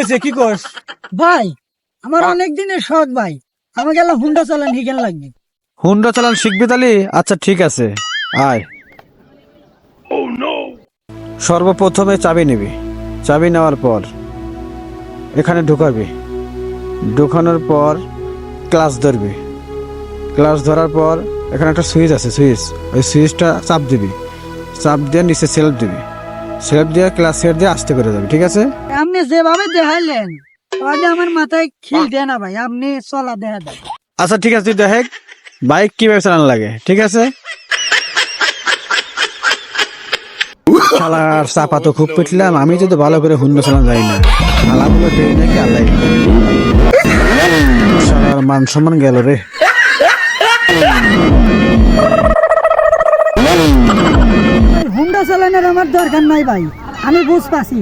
হয়েছে কি করস? ভাই আমার অনেক দিনের শখ ভাই, আমাকে এলা হুন্ডা চালান হিগেন লাগবে। হুন্ডা চালান শিখবি তালি? আচ্ছা ঠিক আছে, আয়। সর্বপ্রথমে চাবি নিবি। চাবি নেওয়ার পর এখানে ঢুকাবি। ঢুকানোর পর ক্লাচ ধরবি। ক্লাচ ধরার পর এখানে একটা সুইচ আছে, সুইচ, ওই সুইচটা চাপ দিবি। চাপ দিয়ে নিচে সেলফ দিবি। সেলফ দিয়ে ক্লাচ ছেড়ে দিয়ে আস্তে করে যাবি, ঠিক আছে? আপনি যেভাবে দেখাইলেন তাহলে আমার মাথায় খিল দেয় না ভাই, আপনি চলা দেখা দেন। আচ্ছা ঠিক আছে, তুই দেখ বাইক কিভাবে চালানো লাগে, ঠিক আছে? শালার চাপা তো খুব পিটলাম, আমি যদি ভালো করে হুন্ডা চালানো যাই না। শালাগুলো দেই নাকি আল্লাহ। শালার মান সম্মান গেল রে। হুন্ডা চালানোর আমার দরকার নাই ভাই, আমি বুঝ পাছি।